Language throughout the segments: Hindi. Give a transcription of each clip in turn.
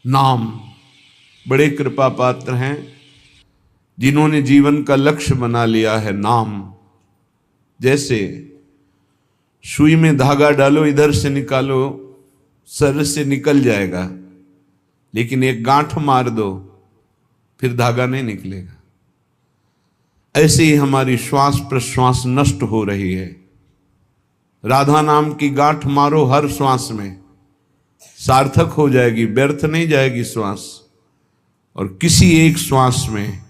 नाम बड़े कृपा पात्र हैं जिन्होंने जीवन का लक्ष्य बना लिया है नाम। जैसे सुई में धागा डालो, इधर से निकालो, सर से निकल जाएगा, लेकिन एक गांठ मार दो फिर धागा नहीं निकलेगा। ऐसे ही हमारी श्वास प्रश्वास नष्ट हो रही है। राधा नाम की गांठ मारो हर श्वास में, सार्थक हो जाएगी, व्यर्थ नहीं जाएगी श्वास। और किसी एक श्वास में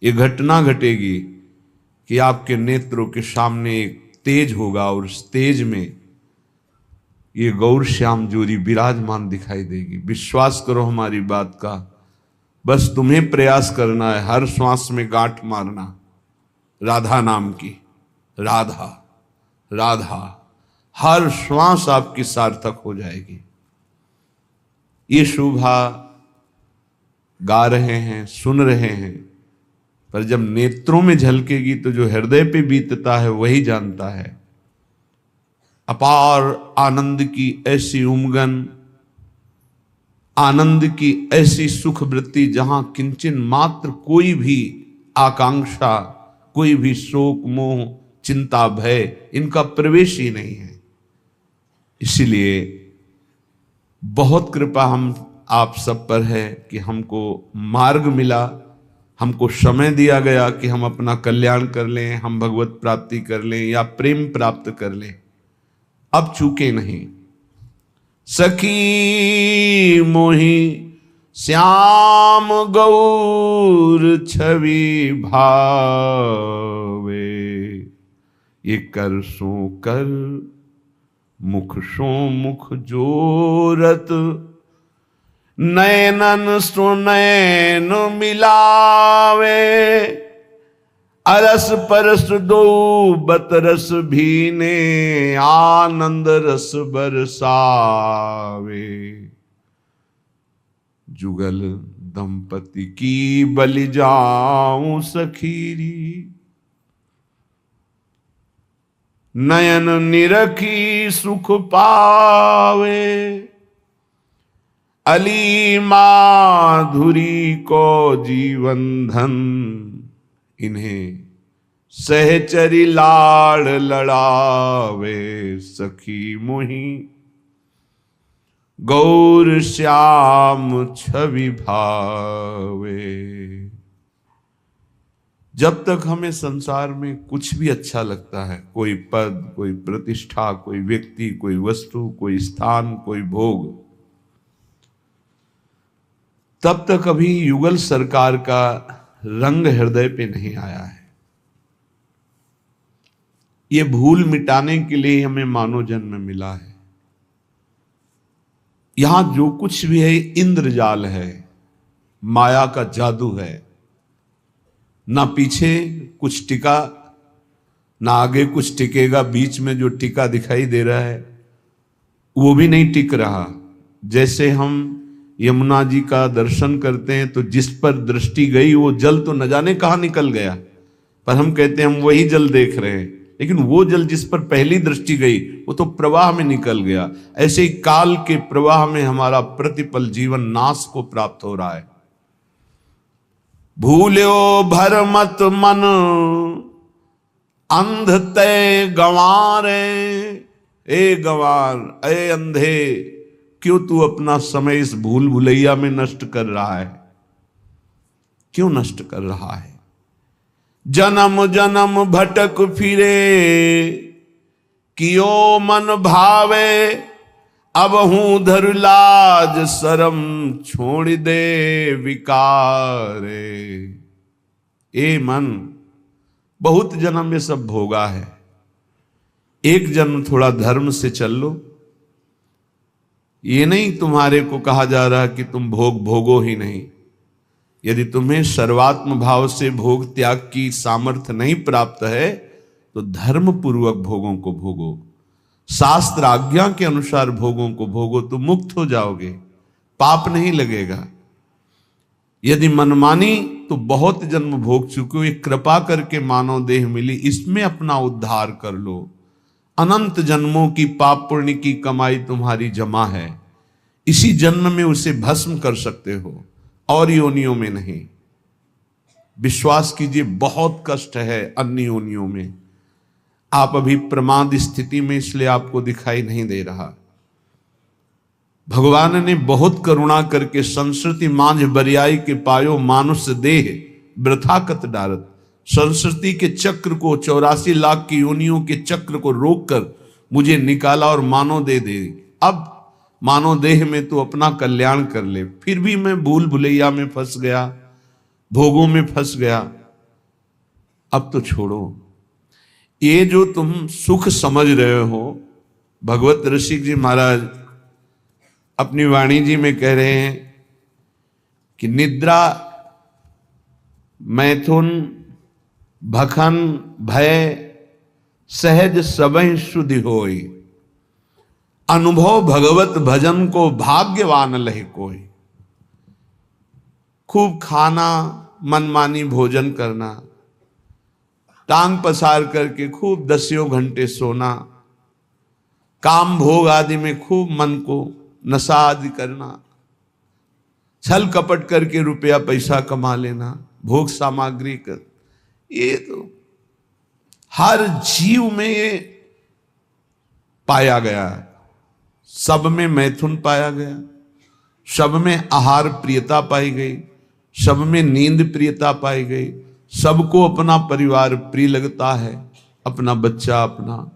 ये घटना घटेगी कि आपके नेत्रों के सामने एक तेज होगा और उस तेज में ये गौर श्याम जोरी विराजमान दिखाई देगी। विश्वास करो हमारी बात का, बस तुम्हें प्रयास करना है हर श्वास में गांठ मारना राधा नाम की। राधा राधा हर श्वास आपकी सार्थक हो जाएगी। ये शोभा गा रहे हैं, सुन रहे हैं, पर जब नेत्रों में झलकेगी तो जो हृदय पे बीतता है वही जानता है। अपार आनंद की ऐसी उमगन, आनंद की ऐसी सुख वृत्ति जहां किंचन मात्र कोई भी आकांक्षा, कोई भी शोक मोह चिंता भय इनका प्रवेश ही नहीं है। इसीलिए बहुत कृपा हम आप सब पर है कि हमको मार्ग मिला, हमको समय दिया गया कि हम अपना कल्याण कर लें, हम भगवत प्राप्ति कर लें या प्रेम प्राप्त कर लें। अब चूके नहीं। सखी मोही श्याम गौर छवि भावे, ये कर सो कर मुख सो मुख जोरत, नयनन सो नयन मिलावे, अरस परस दो बतरस भीने, आनंद रस बरसावे। जुगल दंपति की बलि जाऊं सखीरी, नयन निरखी सुख पावे, अली माधुरी को जीवन धन, इन्हें सहचरी लाड़ लड़ावे। सखी मोही गौर श्याम छवि भावे। जब तक हमें संसार में कुछ भी अच्छा लगता है, कोई पद, कोई प्रतिष्ठा, कोई व्यक्ति, कोई वस्तु, कोई स्थान, कोई भोग, तब तक अभी युगल सरकार का रंग हृदय पे नहीं आया है। ये भूल मिटाने के लिए हमें मानव जन्म मिला है। यहां जो कुछ भी है इंद्रजाल है, माया का जादू है। ना पीछे कुछ टिका, ना आगे कुछ टिकेगा। बीच में जो टिका दिखाई दे रहा है वो भी नहीं टिक रहा। जैसे हम यमुना जी का दर्शन करते हैं तो जिस पर दृष्टि गई वो जल तो न जाने कहां निकल गया, पर हम कहते हैं हम वही जल देख रहे हैं, लेकिन वो जल जिस पर पहली दृष्टि गई वो तो प्रवाह में निकल गया। ऐसे ही काल के प्रवाह में हमारा प्रतिपल जीवन नाश को प्राप्त हो रहा है। भूल्यो भर मत मन अंध तय गंवारे, ए गंवार, ए अंधे, क्यों तू अपना समय इस भूल भुलैया में नष्ट कर रहा है? क्यों नष्ट कर रहा है? जन्म जन्म भटक फिरे, कियो मन भावे, अब हूं धर लाज शरम, छोड़ दे विकारे। ए मन, बहुत जन्म ये सब भोगा है, एक जन्म थोड़ा धर्म से चल लो। ये नहीं तुम्हारे को कहा जा रहा कि तुम भोग भोगो ही नहीं। यदि तुम्हें सर्वात्म भाव से भोग त्याग की सामर्थ्य नहीं प्राप्त है तो धर्म पूर्वक भोगों को भोगो, शास्त्र आज्ञा के अनुसार भोगों को भोगो, तो मुक्त हो जाओगे, पाप नहीं लगेगा। यदि मनमानी तो बहुत जन्म भोग चुके हो, ये कृपा करके मानव देह मिली, इसमें अपना उद्धार कर लो। अनंत जन्मों की पाप पुण्य की कमाई तुम्हारी जमा है, इसी जन्म में उसे भस्म कर सकते हो, और योनियों में नहीं। विश्वास कीजिए, बहुत कष्ट है अन्य योनियों में। आप अभी प्रमाद स्थिति में, इसलिए आपको दिखाई नहीं दे रहा। भगवान ने बहुत करुणा करके संस्कृति मांझ बरियाई के पायो मानुष देह वृथा कत डारत, संस्कृति के चक्र को, 84 लाख की योनियों के चक्र को रोककर मुझे निकाला और मानव दे दे। अब मानव देह में तो अपना कल्याण कर ले, फिर भी मैं भूल भुलैया में फंस गया, भोगों में फंस गया। अब तो छोड़ो। ये जो तुम सुख समझ रहे हो, भगवत ऋषिक जी महाराज अपनी वाणी जी में कह रहे हैं कि निद्रा, मैथुन, भखन, भय सहज सबहि शुद्धि होई, अनुभव भगवत भजन को भाग्यवान लहे कोई। खूब खाना, मनमानी भोजन करना, टांग पसार करके खूब 10 घंटे सोना, काम भोग आदि में खूब मन को नशा आदि करना, छल कपट करके रुपया पैसा कमा लेना, भोग सामग्री कर, ये तो हर जीव में ये पाया गया है। सब में मैथुन पाया गया, सब में आहार प्रियता पाई गई, सब में नींद प्रियता पाई गई, सबको अपना परिवार प्रिय लगता है, अपना बच्चा, अपना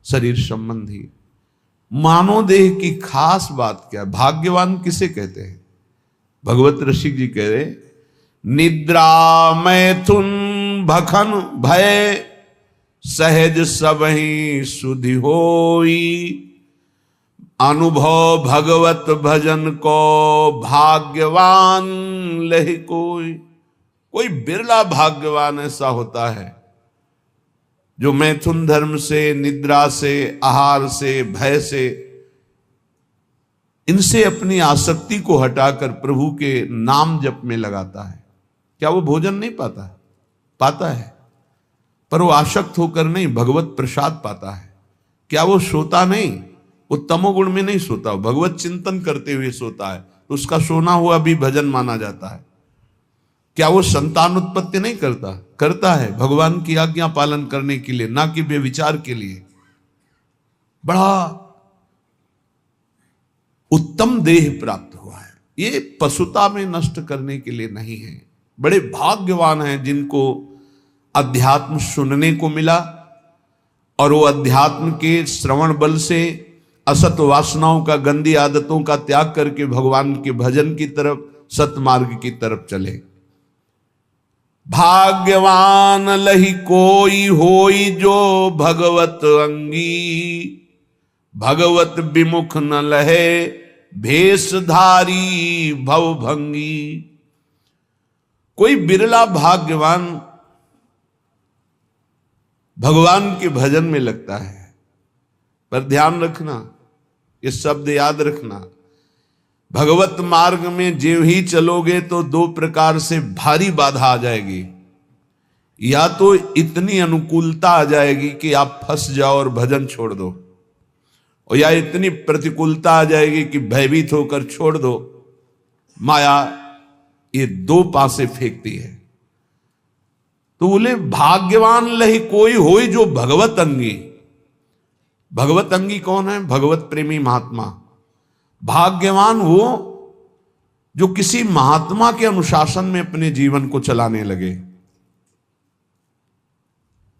शरीर संबंधी। मानव देह की खास बात क्या है? भाग्यवान किसे कहते हैं? भगवत ऋषिक जी कह रहे, निद्रा, मैथुन, भखन, भय सहज सबहि शुद्धि होई, अनुभव भगवत भजन को भाग्यवान लहि कोई। कोई बिरला भाग्यवान ऐसा होता है जो मैथुन धर्म से, निद्रा से, आहार से, भय से, इनसे अपनी आसक्ति को हटाकर प्रभु के नाम जप में लगाता है। क्या वो भोजन नहीं पाता है? पाता है, पर वो आसक्त होकर नहीं, भगवत प्रसाद पाता है। क्या वो सोता नहीं? वो तमोगुण में नहीं सोता, भगवत चिंतन करते हुए सोता है, तो उसका सोना हुआ भी भजन माना जाता है। क्या वो संतान उत्पत्ति नहीं करता? करता है, भगवान की आज्ञा पालन करने के लिए, ना कि व्यभिचार के लिए। बड़ा उत्तम देह प्राप्त हुआ है, ये पशुता में नष्ट करने के लिए नहीं है। बड़े भाग्यवान हैं जिनको अध्यात्म सुनने को मिला, और वो अध्यात्म के श्रवण बल से असत वासनाओं का, गंदी आदतों का त्याग करके भगवान के भजन की तरफ, सतमार्ग की तरफ चले। भाग्यवान लहि कोई होई जो भगवत अंगी, भगवत विमुख न लहे भेषधारी भवभंगी। कोई बिरला भाग्यवान भगवान के भजन में लगता है। पर ध्यान रखना, ये शब्द याद रखना, भगवत मार्ग में जो ही चलोगे तो 2 प्रकार से भारी बाधा आ जाएगी। या तो इतनी अनुकूलता आ जाएगी कि आप फंस जाओ और भजन छोड़ दो, और या इतनी प्रतिकूलता आ जाएगी कि भयभीत होकर छोड़ दो। माया ये 2 पासे फेंकती है। तो बोले भाग्यवान लहि कोई होई जो भगवत अंगी। भगवत अंगी कौन है? भगवत प्रेमी महात्मा। भाग्यवान वो जो किसी महात्मा के अनुशासन में अपने जीवन को चलाने लगे।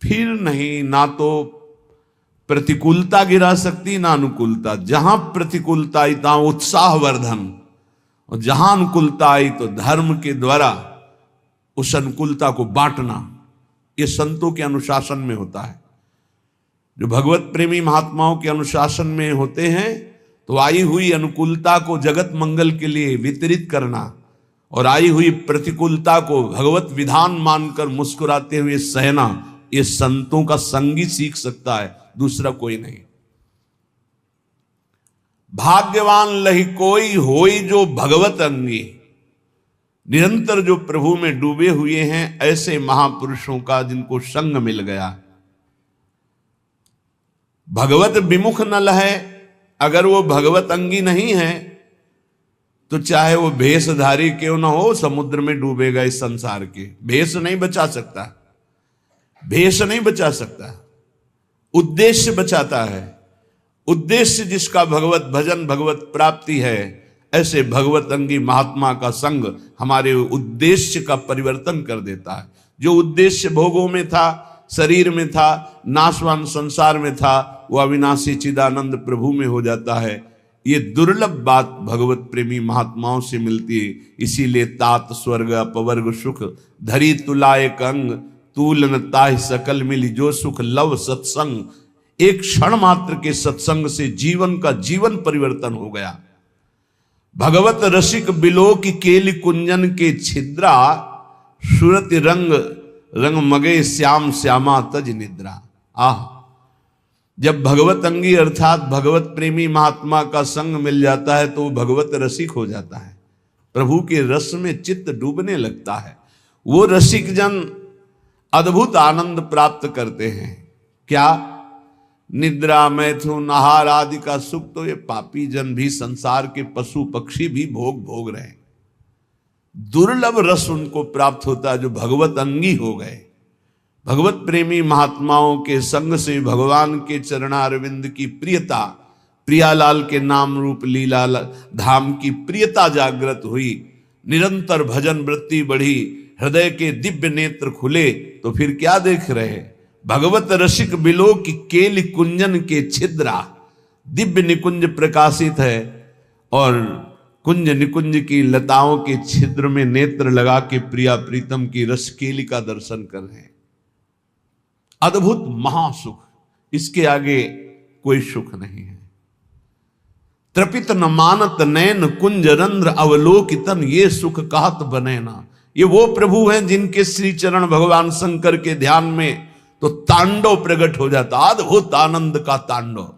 फिर नहीं, ना तो प्रतिकूलता गिरा सकती, ना अनुकूलता। जहां प्रतिकूलता आई तहां उत्साहवर्धन, और जहां अनुकूलता आई तो धर्म के द्वारा उस अनुकूलता को बांटना। ये संतों के अनुशासन में होता है। जो भगवत प्रेमी महात्माओं के अनुशासन में होते हैं, तो आई हुई अनुकूलता को जगत मंगल के लिए वितरित करना, और आई हुई प्रतिकूलता को भगवत विधान मानकर मुस्कुराते हुए सहना, ये संतों का संगी सीख सकता है, दूसरा कोई नहीं। भाग्यवान लहि कोई होई जो भगवत अंगी। निरंतर जो प्रभु में डूबे हुए हैं, ऐसे महापुरुषों का जिनको संग मिल गया। भगवत विमुख न लहे, अगर वो भगवत अंगी नहीं है तो चाहे वो भेषधारी क्यों ना हो, समुद्र में डूबेगा इस संसार के। भेष नहीं बचा सकता, भेष नहीं बचा सकता, उद्देश्य बचाता है। उद्देश्य जिसका भगवत भजन, भगवत प्राप्ति है, ऐसे भगवत अंगी महात्मा का संग हमारे उद्देश्य का परिवर्तन कर देता है। जो उद्देश्य भोगों में था, शरीर में था, नाशवान संसार में था, वो अविनाशी चिदानंद प्रभु में हो जाता है। ये दुर्लभ बात भगवत प्रेमी महात्माओं से मिलती है। इसीलिए तात स्वर्ग अपवर्ग सुख धरी तुलाए कंग, तूल न ताहि सकल मिली जो सुख लव सत्संग। एक क्षण मात्र के सत्संग से जीवन का जीवन परिवर्तन हो गया। भगवत रसिक बिलो की केली कुंजन के छिद्रा, सुरति रंग रंग मगे श्याम श्यामा तज निद्रा। आह, जब भगवत अंगी अर्थात भगवत प्रेमी महात्मा का संग मिल जाता है तो वो भगवत रसिक हो जाता है, प्रभु के रस में चित्त डूबने लगता है। वो रसिक जन अद्भुत आनंद प्राप्त करते हैं। क्या? निद्रा, मैथुन, आहार आदि का सुख तो ये पापी जन भी, संसार के पशु पक्षी भी भोग रहे हैं। दुर्लभ रस उनको प्राप्त होता है जो भगवत अंगी हो गए। भगवत प्रेमी महात्माओं के संग से भगवान के चरणारविंद की प्रियता, प्रियालाल के नाम रूप लीला धाम की प्रियता जागृत हुई। निरंतर भजन वृत्ति बढ़ी, हृदय के दिव्य नेत्र खुले। तो फिर क्या देख रहे? भगवत रसिक बिलो की केली कुंजन के छिद्रा, दिव्य निकुंज प्रकाशित है और कुंज निकुंज की लताओं के छिद्र में नेत्र लगा के प्रिया प्रीतम की रस केली का दर्शन कर रहे हैं। अद्भुत महासुख, इसके आगे कोई सुख नहीं है। त्रपित न मानत नैन कुंज रंध्र अवलोकितन, ये सुख कहत बने ना। ये वो प्रभु हैं जिनके श्री चरण भगवान शंकर के ध्यान में तो तांडव प्रकट हो जाता, अद्भुत आनंद का तांडव।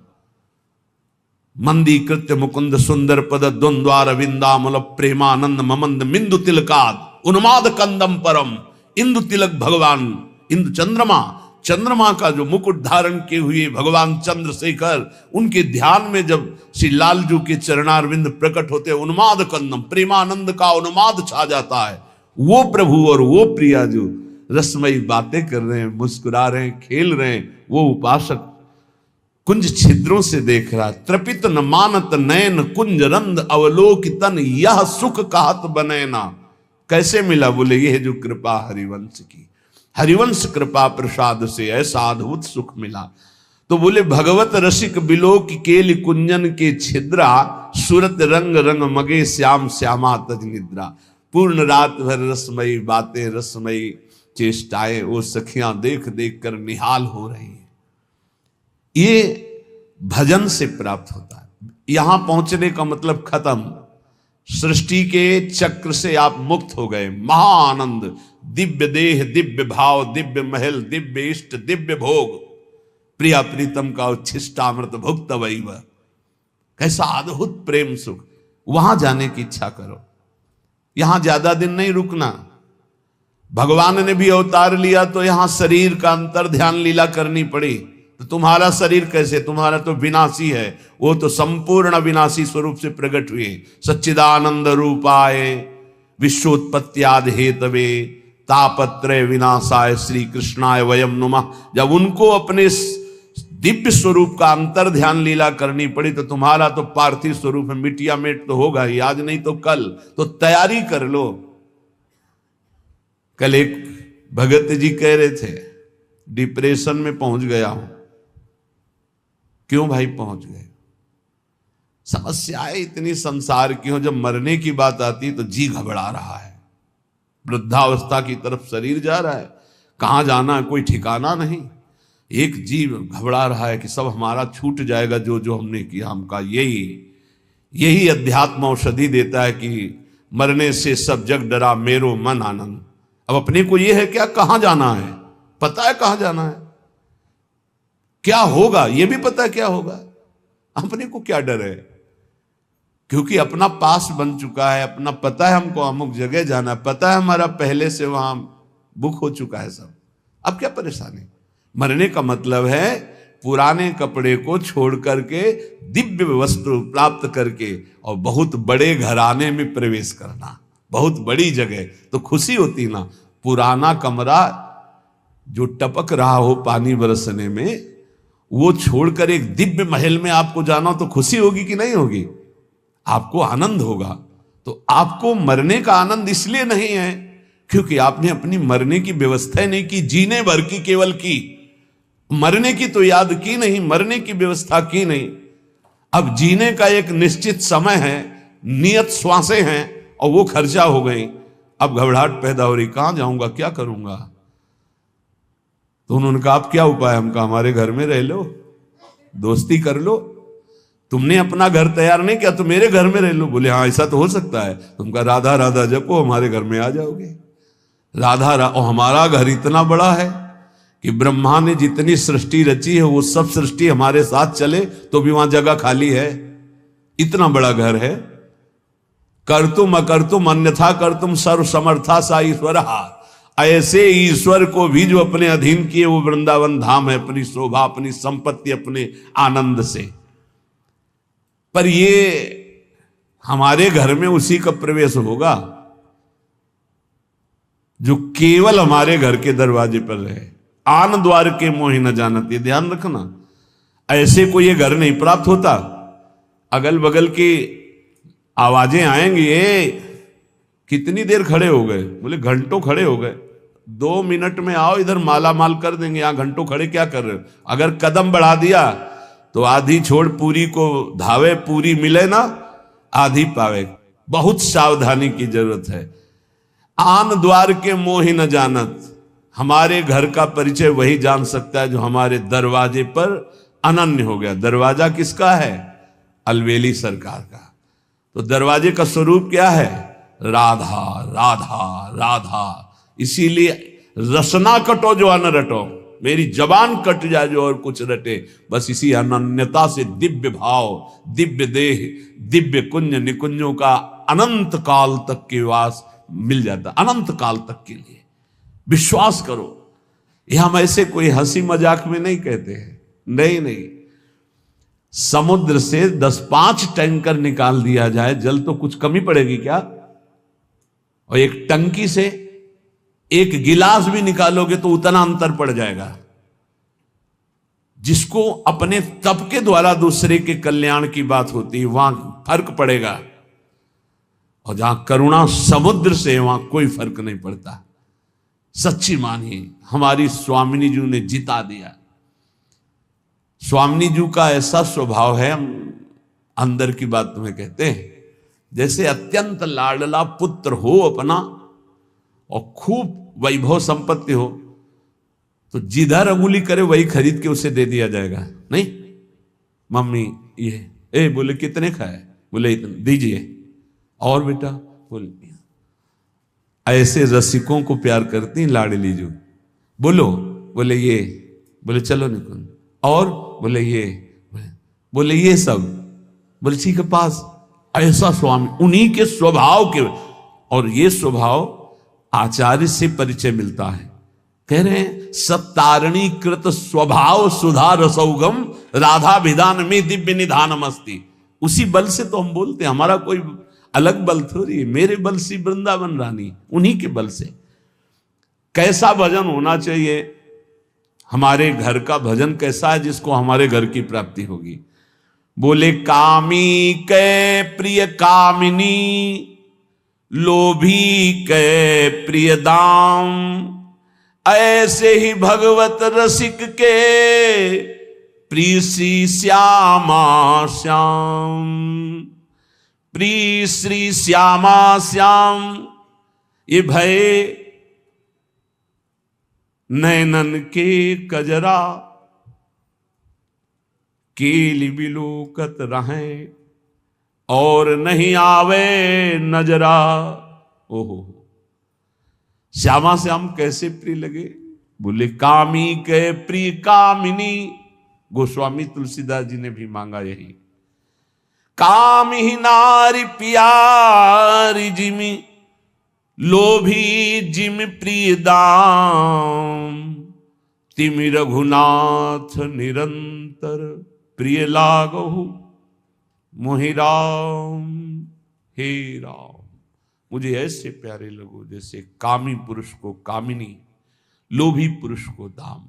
मंदी कृत्य मुकुंद सुंदर पद द्वंद्वार विंदामल प्रेमानंद ममंद मिंदु तिलकाद उन्माद कंदम परम। इंदु तिलक भगवान, इंदु चंद्रमा का जो मुकुट धारण किए हुए भगवान चंद्रशेखर, उनके ध्यान में जब श्री लालजू के चरणारविंद प्रकट होते, उन्माद कंदम, प्रेमानंद का उन्माद छा जाता है। वो प्रभु और वो प्रिया जो रसमयी बातें कर रहे हैं, मुस्कुरा रहे हैं, खेल रहे हैं, वो उपासक कुंज छिद्रों से देख रहा। त्रपित न मानत नयन कुंज रंध अवलोकितन, यह सुख कहत बनैना। कैसे मिला? बोले यह जो कृपा हरिवंश की, हरिवंश कृपा प्रसाद से ऐसा अद्भुत सुख मिला। तो बोले भगवत रसिक बिलो की केली कुंजन के छिद्रा, सुरत रंग रंग मगे श्याम श्यामा तज निद्रा। पूर्ण रात भर रसमयी बातें, रसमयी चेष्टाएं वो सखियां देख देख कर निहाल हो रही हैं। ये भजन से प्राप्त होता है। यहां पहुंचने का मतलब खत्म, सृष्टि के चक्र से आप मुक्त हो गए। महाआनंद, दिव्य देह, दिव्य भाव, दिव्य महल, दिव्य इष्ट, दिव्य भोग, प्रिया प्रीतम का उच्छिष्टामृत भुक्त वैव। कैसा अद्भुत प्रेम सुख। वहां जाने की इच्छा करो, यहां ज्यादा दिन नहीं रुकना। भगवान ने भी अवतार लिया तो यहां शरीर का अंतर ध्यान लीला करनी पड़ी। तो तुम्हारा शरीर कैसे? तुम्हारा तो विनाशी है, वो तो संपूर्ण विनाशी स्वरूप से प्रकट हुए। सच्चिदानंद रूपाय विश्वोत्पत्त्यादि हेतवे तापत्रय विनाशाय श्री कृष्णाय वयम नुमः। जब उनको अपने दिव्य स्वरूप का अंतर ध्यान लीला करनी पड़ी तो तुम्हारा तो पार्थिव स्वरूप है, मिटिया मेट तो होगा ही, आज नहीं तो कल। तो तैयारी कर लो। कल एक भगत जी कह रहे थे डिप्रेशन में पहुंच गया हूं। क्यों भाई पहुंच गए? समस्याएं इतनी संसार की हो, जब मरने की बात आती तो जी घबरा रहा है। वृद्धावस्था की तरफ शरीर जा रहा है, कहां जाना है कोई ठिकाना नहीं। एक जीव घबरा रहा है कि सब हमारा छूट जाएगा, जो जो हमने किया हमका। यही अध्यात्म औषधि देता है कि मरने से सब जग डरा मेरो मन आनंद। अब अपने को यह है क्या, कहां जाना है, पता है कहां जाना है, क्या होगा ये भी पता है क्या होगा। अपने को क्या डर है, क्योंकि अपना पास बन चुका है, अपना पता है हमको अमुक जगह जाना, पता है हमारा पहले से वहां बुक हो चुका है सब। अब क्या परेशानी? मरने का मतलब है पुराने कपड़े को छोड़ करके दिव्य वस्त्र प्राप्त करके और बहुत बड़े घराने में प्रवेश करना, बहुत बड़ी जगह, तो खुशी होती ना। पुराना कमरा जो टपक रहा हो पानी बरसने में, वो छोड़कर एक दिव्य महल में आपको जाना हो तो खुशी होगी कि नहीं होगी? आपको आनंद होगा। तो आपको मरने का आनंद इसलिए नहीं है क्योंकि आपने अपनी मरने की व्यवस्था नहीं की, जीने भर की केवल की, मरने की तो याद की नहीं, मरने की व्यवस्था की नहीं। अब जीने का एक निश्चित समय है, नियत श्वासें हैं और वो खर्चा हो गई। अब घबराहट पैदा हो रही, कहां जाऊंगा, क्या करूंगा? तो उन्होंने कहा आप क्या उपाय? हम कहा हमारे घर में रह लो, दोस्ती कर लो। तुमने अपना घर तैयार नहीं किया तो मेरे घर में रह लो। बोले हाँ ऐसा तो हो सकता है। तुमका राधा राधा जपो, हमारे घर में आ जाओगे। राधा और हमारा घर इतना बड़ा है कि ब्रह्मा ने जितनी सृष्टि रची है वो सब सृष्टि हमारे साथ चले तो भी वहां जगह खाली है, इतना बड़ा घर है। कर्तुम अकर्तुम अन्यथा कर्तुम सर्व समर्था सा ईश्वर। ऐसे ईश्वर को भी जो अपने अधीन किए वो वृंदावन धाम है, अपनी शोभा, अपनी संपत्ति, अपने आनंद से। पर ये हमारे घर में उसी का प्रवेश होगा जो केवल हमारे घर के दरवाजे पर रहे। आन द्वार के मोहि न जानत, ये ध्यान रखना। ऐसे को ये घर नहीं प्राप्त होता। अगल बगल की आवाजें आएंगी, कितनी देर खड़े हो गए? बोले घंटों खड़े हो गए। 2 मिनट में आओ, इधर माला माल कर देंगे। यहां घंटों खड़े क्या कर रहे हो? अगर कदम बढ़ा दिया तो आधी छोड़ पूरी को धावे, पूरी मिले ना आधी पावे। बहुत सावधानी की जरूरत है। आन द्वार के मोहि न जानत, हमारे घर का परिचय वही जान सकता है जो हमारे दरवाजे पर अनन्य हो गया। दरवाजा किसका है? अलवेली सरकार का। तो दरवाजे का स्वरूप क्या है? राधा राधा राधा। इसीलिए रसना कटो जो अन रटो, मेरी जबान कट जाए जो और कुछ रटे। बस इसी अनन्यता से दिव्य भाव, दिव्य देह, दिव्य कुंज निकुंजों का अनंत काल तक के वास मिल जाता, अनंत काल तक के लिए। विश्वास करो, यह हम ऐसे कोई हंसी मजाक में नहीं कहते हैं। नहीं नहीं, समुद्र से 10-5 टैंकर निकाल दिया जाए, जल तो कुछ कमी पड़ेगी क्या? और एक टंकी से 1 गिलास भी निकालोगे तो उतना अंतर पड़ जाएगा। जिसको अपने तप के द्वारा दूसरे के कल्याण की बात होती है वहां फर्क पड़ेगा, और जहां करुणा समुद्र से वहां कोई फर्क नहीं पड़ता। सच्ची मानिए, हमारी स्वामिनी जी ने जिता दिया। स्वामिनी जी का ऐसा स्वभाव है, हम अंदर की बात तुम्हें कहते हैं, जैसे अत्यंत लाडला पुत्र हो अपना और खूब वैभव संपत्ति हो तो जिधर अंगुली करे वही खरीद के उसे दे दिया जाएगा। नहीं मम्मी ये बोले कितने का है? बोले दीजिए। और बेटा बोले, ऐसे रसिकों को प्यार करती लाडली जो। बोलो, बोले ये, बोले चलो निकुंज। और बोले ये, बोले ये सब, बोले ठीक है पास। ऐसा स्वामी, उन्हीं के स्वभाव के, और ये स्वभाव आचार्य से परिचय मिलता है। कह रहे हैं सत्तारणी कृत स्वभाव सुधा रसौगम राधा विधान में दिव्य निधानम अस्ति। उसी बल से तो हम बोलते हैं, हमारा कोई अलग बल थोड़ी है। मेरे बल से वृंदावन रानी, उन्हीं के बल से। कैसा भजन होना चाहिए? हमारे घर का भजन कैसा है जिसको हमारे घर की प्राप्ति होगी? बोले कामी के प्रिय कामिनी, लोभी के प्रिय दाम, ऐसे ही भगवत रसिक के प्रिय श्री श्यामा श्याम। प्रिय श्री श्यामा श्याम, ये भय नैनन के कजरा, केली बिलोकत रहें और नहीं आवे नजरा। ओहो, श्यामा श्याम कैसे प्रिय लगे? बोले कामी के प्रिय कामिनी। गोस्वामी तुलसीदास जी ने भी मांगा यही। काम ही नारी प्यारी जिमी, लोभी जिम प्रिय दाम, तिमि रघुनाथ निरंतर प्रिय लागहु मोहि राम। हे राम, मुझे ऐसे प्यारे लगो जैसे कामी पुरुष को कामिनी, लोभी पुरुष को दाम।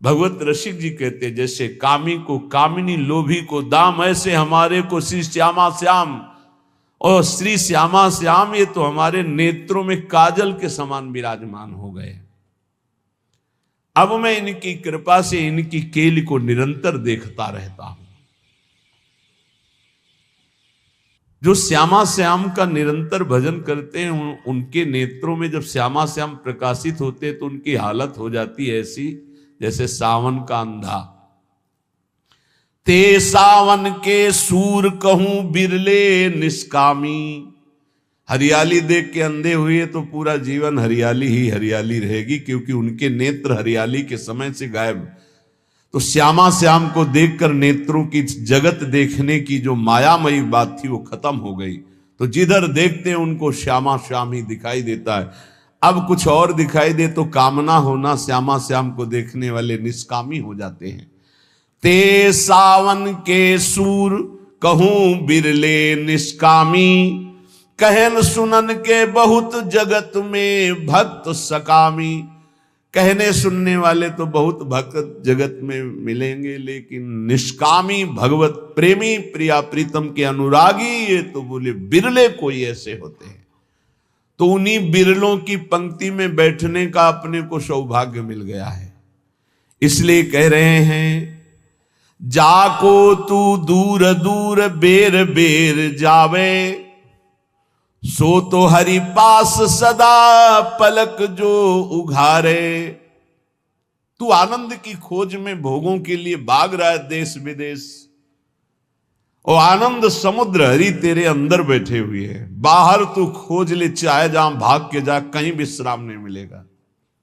भगवत रसिक जी कहते जैसे कामी को कामिनी, लोभी को दाम, ऐसे हमारे को श्री श्यामा श्याम। और श्री श्यामा श्याम ये तो हमारे नेत्रों में काजल के समान विराजमान हो गए। अब मैं इनकी कृपा से इनकी केली को निरंतर देखता रहता हूं। जो श्यामा श्याम का निरंतर भजन करते हैं उनके नेत्रों में जब श्यामा श्याम प्रकाशित होते तो उनकी हालत हो जाती है ऐसी जैसे सावन का अंधा। ते सावन के सूर कहूं बिरले निष्कामी। हरियाली देख के अंधे हुए तो पूरा जीवन हरियाली ही हरियाली रहेगी, क्योंकि उनके नेत्र हरियाली के समय से गायब। तो श्यामा श्याम को देखकर नेत्रों की जगत देखने की जो मायामयी बात थी वो खत्म हो गई। तो जिधर देखते हैं उनको श्यामा श्याम ही दिखाई देता है। अब कुछ और दिखाई दे तो कामना होना, श्यामा श्याम को देखने वाले निष्कामी हो जाते हैं। ते सावन के सूर कहूं बिरले निष्कामी। कहन सुनन के बहुत जगत में भक्त सकामी। कहने सुनने वाले तो बहुत भक्त जगत में मिलेंगे, लेकिन निष्कामी भगवत प्रेमी प्रिया प्रीतम के अनुरागी ये तो बोले बिरले कोई ऐसे होते हैं। तो उन्हीं बिरलों की पंक्ति में बैठने का अपने को सौभाग्य मिल गया है। इसलिए कह रहे हैं जाको तू दूर दूर बेर बेर जावे। सो तो हरि पास सदा पलक जो उघारे। तू आनंद की खोज में भोगों के लिए भाग रहा है देश विदेश, और आनंद समुद्र हरि तेरे अंदर बैठे हुए है। बाहर तू खोज ले, चाहे जहां भाग के जा, कहीं विश्राम नहीं मिलेगा।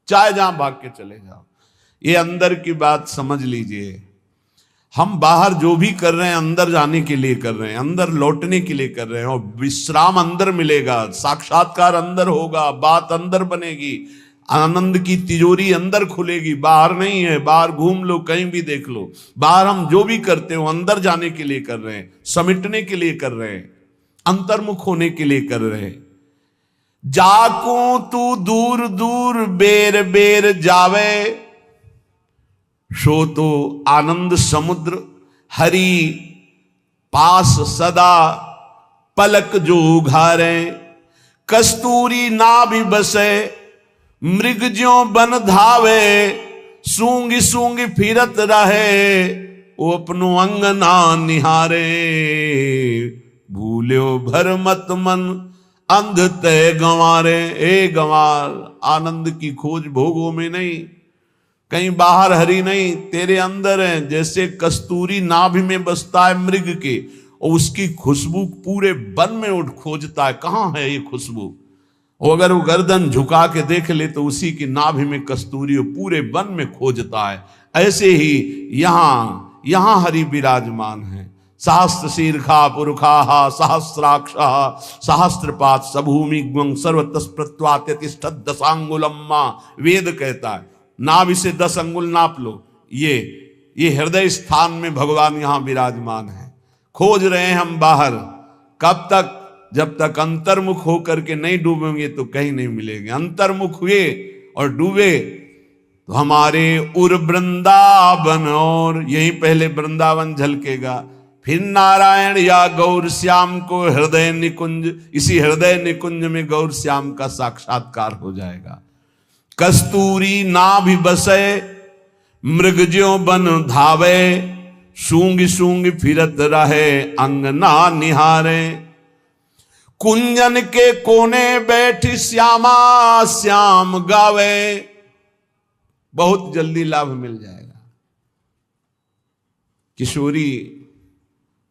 चाहे जहां भाग के चले जाओ, ये अंदर की बात समझ लीजिए। हम बाहर जो भी कर रहे हैं अंदर जाने के लिए कर रहे हैं, अंदर लौटने के लिए कर रहे हैं, और विश्राम अंदर मिलेगा, साक्षात्कार अंदर होगा, बात अंदर बनेगी, आनंद की तिजोरी अंदर खुलेगी, बाहर नहीं है। बाहर घूम लो, कहीं भी देख लो, बाहर हम जो भी करते हो अंदर जाने के लिए कर रहे हैं, समेटने के लिए कर रहे हैं, अंतर्मुख होने के लिए कर रहे हैं। जाको तू दूर दूर बेर बेर जावे। सो तो आनंद समुद्र हरि पास सदा पलक जो उघारे। कस्तूरी ना भी बसे मृग ज्यों बन धावे। सूंगी सूंगी फिरत रहे वो अपनो अंगना निहारे। भूल्यो भर मत मन अंध तय गंवारे। ए गंवार, आनंद की खोज भोगों में नहीं, कहीं बाहर हरि नहीं, तेरे अंदर है। जैसे कस्तूरी नाभि में बसता है मृग के, और उसकी खुशबू पूरे वन में उठ खोजता है, कहां है ये खुशबू। और अगर वो गर्दन झुका के देख ले तो उसी की नाभि में कस्तूरी पूरे वन में खोजता है। ऐसे ही यहां हरि विराजमान है। सहस्त्र शीर्षा पुरुषा सहस्राक्षा सहस्त्रपात सभूमि सर्वतस्प्रत्वात्यतिष्ठत् दशांगुलम्मा। वेद कहता है नाभि से 10 अंगुल नाप लो। ये हृदय स्थान में भगवान यहां विराजमान है। खोज रहे हैं हम बाहर, कब तक? जब तक अंतर्मुख होकर के नहीं डूबेंगे तो कहीं नहीं मिलेंगे। अंतर्मुख हुए और डूबे तो हमारे उर वृंदावन, और यही पहले वृंदावन झलकेगा, फिर नारायण या गौर श्याम को हृदय निकुंज, इसी हृदय निकुंज में गौर श्याम का साक्षात्कार हो जाएगा। कस्तूरी नाभि बसे मृग ज्यों बन धावे। सूंगी सूंगी फिरत रहे अंगना निहारे। कुंजन के कोने बैठी श्यामा श्याम गावे। बहुत जल्दी लाभ मिल जाएगा। किशोरी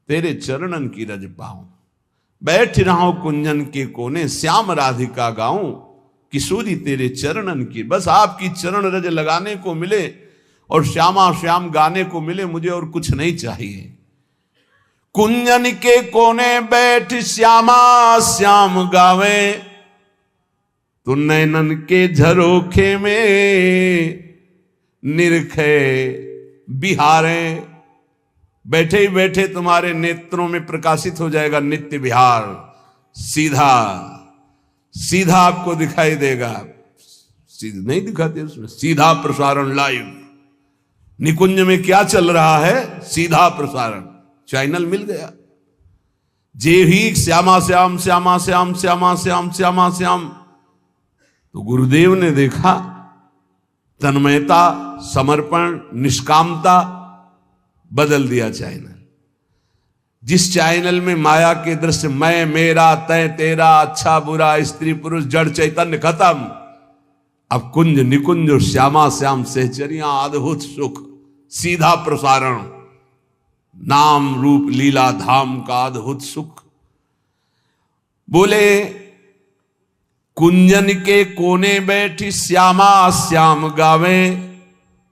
तेरे चरणन की रज पाऊं, बैठ रहा हूं कुंजन के कोने, श्याम राधिका गाऊं। किशोरी तेरे चरणन की, बस आपकी चरण रज लगाने को मिले और श्यामा श्याम गाने को मिले, मुझे और कुछ नहीं चाहिए। कुंजन के कोने बैठ श्यामा श्याम गावे। तो नैनन के झरोखे में निरखे बिहारे, बैठे ही बैठे तुम्हारे नेत्रों में प्रकाशित हो जाएगा नित्य विहार। सीधा सीधा आपको दिखाई देगा, सीधा नहीं दिखाते उसमें, सीधा प्रसारण लाइव। निकुंज में क्या चल रहा है, सीधा प्रसारण, चैनल मिल गया। जे ही श्यामा श्याम श्यामा श्याम श्यामा श्याम श्यामा श्याम, तो गुरुदेव ने देखा तन्मयता, समर्पण, निष्कामता, बदल दिया चैनल। जिस चैनल में माया के दृश्य मैं मेरा तय तेरा अच्छा बुरा स्त्री पुरुष जड़ चैतन्य खत्म, अब कुंज निकुंज और श्यामा श्याम सहचरियां अद्भुत सुख, सीधा प्रसारण, नाम रूप लीला धाम का अद्भुत सुख। बोले कुंजन के कोने बैठी श्यामा श्याम गावे,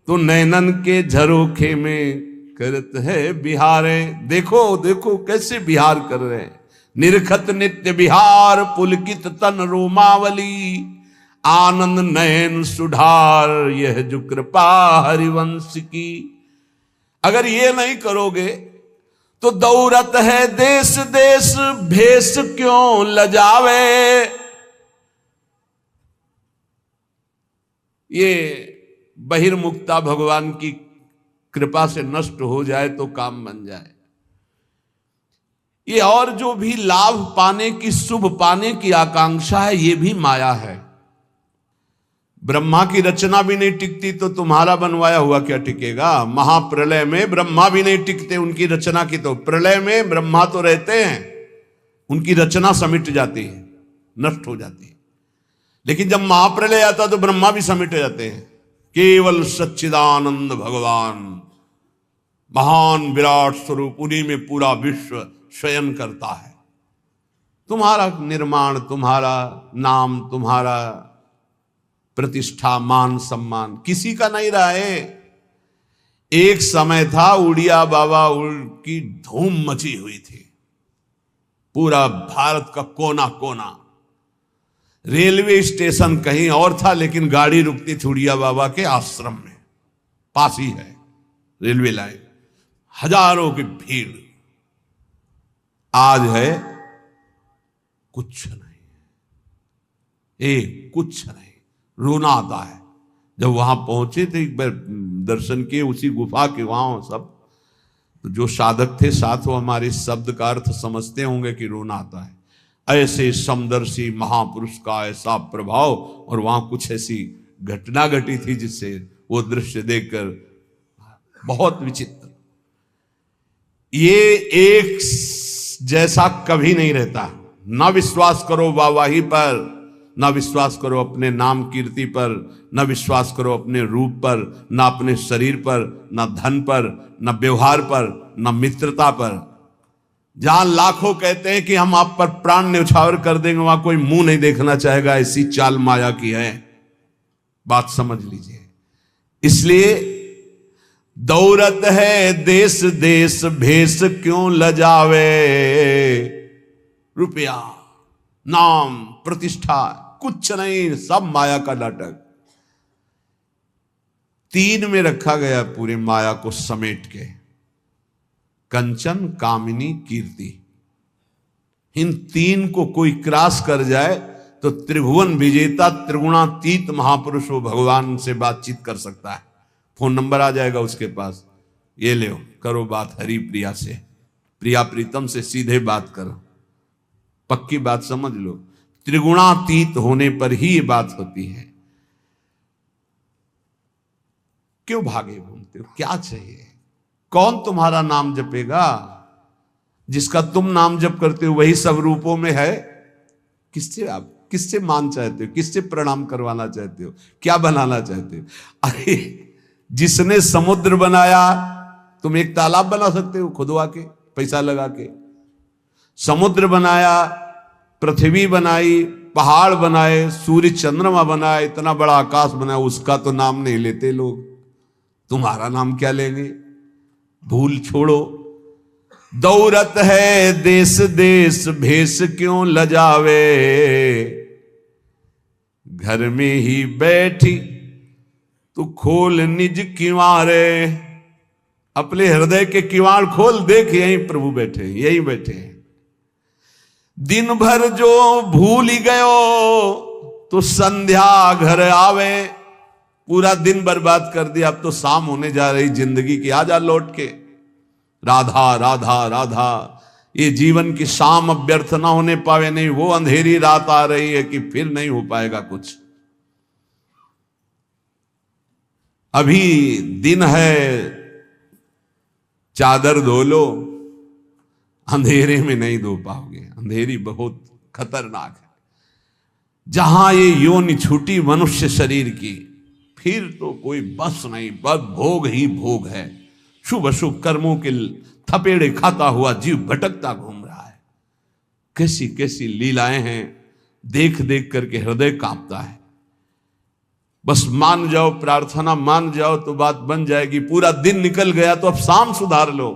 तो नैनन के झरोखे में करत है बिहारे। देखो देखो कैसे बिहार कर रहे हैं, निरखत नित्य बिहार, पुलकित तन रोमावली, आनंद नयन सुधार, यह जो कृपा हरिवंश की। अगर ये नहीं करोगे तो दौरत है देश देश, भेष क्यों लजावे। ये बहिर्मुखता भगवान की कृपा से नष्ट हो जाए तो काम बन जाए। ये और जो भी लाभ पाने की, शुभ पाने की आकांक्षा है, ये भी माया है। ब्रह्मा की रचना भी नहीं टिकती तो तुम्हारा बनवाया हुआ क्या टिकेगा। महाप्रलय में ब्रह्मा भी नहीं टिकते उनकी रचना की, तो प्रलय में ब्रह्मा तो रहते हैं, उनकी रचना समिट जाती है, नष्ट हो जाती है। लेकिन जब महाप्रलय आता तो ब्रह्मा भी समिट जाते हैं। केवल सच्चिदानंद भगवान, महान विराट स्वरूप, उन्हीं में पूरा विश्व शयन करता है। तुम्हारा निर्माण, तुम्हारा नाम, तुम्हारा प्रतिष्ठा, मान सम्मान किसी का नहीं रहा है। एक समय था उड़िया बाबा की धूम मची हुई थी, पूरा भारत का कोना कोना। रेलवे स्टेशन कहीं और था, लेकिन गाड़ी रुकती थी उड़िया बाबा के आश्रम में, पास ही है रेलवे लाइन, हजारों की भीड़। आज है कुछ नहीं, कुछ नहीं। रोना आता है। जब वहां पहुंचे थे, एक बार दर्शन किए उसी गुफा के, वहां सब तो जो साधक थे साथ, वो हमारे शब्द का अर्थ समझते होंगे कि रोना आता है। ऐसे समदर्शी महापुरुष का ऐसा प्रभाव, और वहां कुछ ऐसी घटना घटी थी जिससे वो दृश्य देखकर बहुत विचित्र। ये एक जैसा कभी नहीं रहता। ना विश्वास करो वाहवाही पर, ना विश्वास करो अपने नाम कीर्ति पर, ना विश्वास करो अपने रूप पर, ना अपने शरीर पर, ना धन पर, ना व्यवहार पर, ना मित्रता पर। जहां लाखों कहते हैं कि हम आप पर प्राण न्यौछावर कर देंगे, वहां कोई मुंह नहीं देखना चाहेगा। ऐसी चाल माया की है, बात समझ लीजिए। इसलिए दौरत है देश देश, भेष क्यों लजावे। रुपया, नाम, प्रतिष्ठा कुछ नहीं, सब माया का नाटक। 3 में रखा गया पूरे माया को समेट के, कंचन, कामिनी, कीर्ति। इन 3 को कोई क्रॉस कर जाए तो त्रिभुवन विजेता त्रिगुणातीत महापुरुष वो भगवान से बातचीत कर सकता है। फोन नंबर आ जाएगा उसके पास, ये ले करो बात हरि प्रिया से, प्रिया प्रीतम से सीधे बात करो, पक्की बात समझ लो। त्रिगुणातीत होने पर ही ये बात होती है। क्यों भागे घूमते हो, क्या चाहिए? कौन तुम्हारा नाम जपेगा? जिसका तुम नाम जप करते हो वही सब रूपों में है। किससे आप, किससे मान चाहते हो, किससे प्रणाम करवाना चाहते हो, क्या बनाना चाहते हो? अरे जिसने समुद्र बनाया, तुम एक तालाब बना सकते हो खुदवा के, पैसा लगा के। समुद्र बनाया, पृथ्वी बनाई, पहाड़ बनाए, सूर्य चंद्रमा बनाए, इतना बड़ा आकाश बनाया, उसका तो नाम नहीं लेते लोग। तुम्हारा नाम क्या लेंगे? भूल छोड़ो। दौरत है देश देश, भेष क्यों लजावे। घर में ही बैठी तू खोल निज किवारे, अपने हृदय के किवाड़ खोल, देख यहीं प्रभु बैठे, यहीं बैठे। दिन भर जो भूल ही गयो तो संध्या घर आवे, पूरा दिन बर्बाद कर दिया, अब तो शाम होने जा रही जिंदगी की, आजा लौट के। राधा राधा राधा, ये जीवन की शाम अब व्यर्थ ना होने पावे, नहीं वो अंधेरी रात आ रही है कि फिर नहीं हो पाएगा कुछ। अभी दिन है, चादर धो लो, अंधेरे में नहीं धो पाओगे, अंधेरी बहुत खतरनाक है। जहां ये योनि छूटी मनुष्य शरीर की, फिर तो कोई बस नहीं, बस भोग ही भोग है। शुभ अशुभ कर्मों के थपेड़े खाता हुआ जीव भटकता घूम रहा है। कैसी कैसी लीलाएं हैं, देख देख करके हृदय कांपता है। बस मान जाओ, प्रार्थना मान जाओ तो बात बन जाएगी। पूरा दिन निकल गया तो अब शाम सुधार लो।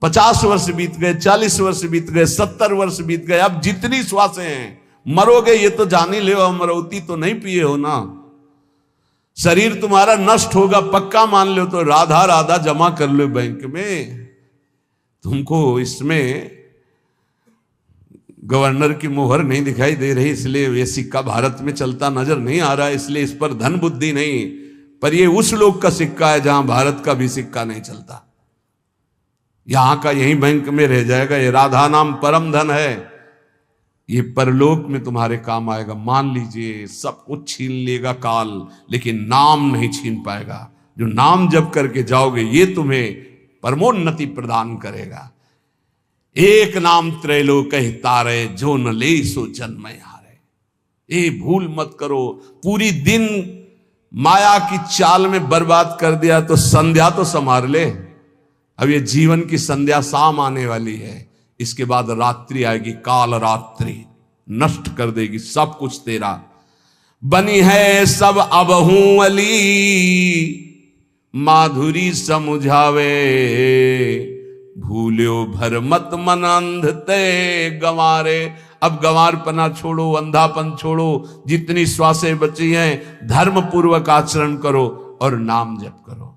50 वर्ष बीत गए, 40 वर्ष बीत गए, 70 वर्ष बीत गए, अब जितनी श्वासें हैं, मरोगे ये तो जान ही ले, अमरौती तो नहीं पिए हो ना। शरीर तुम्हारा नष्ट होगा पक्का मान लो, तो राधा राधा जमा कर लो बैंक में। तुमको इसमें गवर्नर की मोहर नहीं दिखाई दे रही, इसलिए ये सिक्का भारत में चलता नजर नहीं आ रहा, इसलिए इस पर धन बुद्धि नहीं। पर ये उस लोग का सिक्का है जहां भारत का भी सिक्का नहीं चलता। यहां का यही बैंक में रह जाएगा। ये राधा नाम परम धन है, ये परलोक में तुम्हारे काम आएगा। मान लीजिए सब कुछ छीन लेगा काल, लेकिन नाम नहीं छीन पाएगा। जो नाम जप करके जाओगे ये तुम्हें परमोन्नति प्रदान करेगा। एक नाम त्रैलोक तारे, जो न ले सो जन्म हारे। ये भूल मत करो। पूरी दिन माया की चाल में बर्बाद कर दिया तो संध्या तो संभाल ले। अब ये जीवन की संध्या शाम आने वाली है, इसके बाद रात्रि आएगी, काल रात्रि नष्ट कर देगी सब कुछ तेरा। बनी है सब अबहू अली, माधुरी समुझावे। भूल्यो भर मत मन अंध ते गंवारे। अब गंवारपना छोड़ो, अंधापन छोड़ो, जितनी श्वासें बची हैं धर्म पूर्वक आचरण करो और नाम जप करो।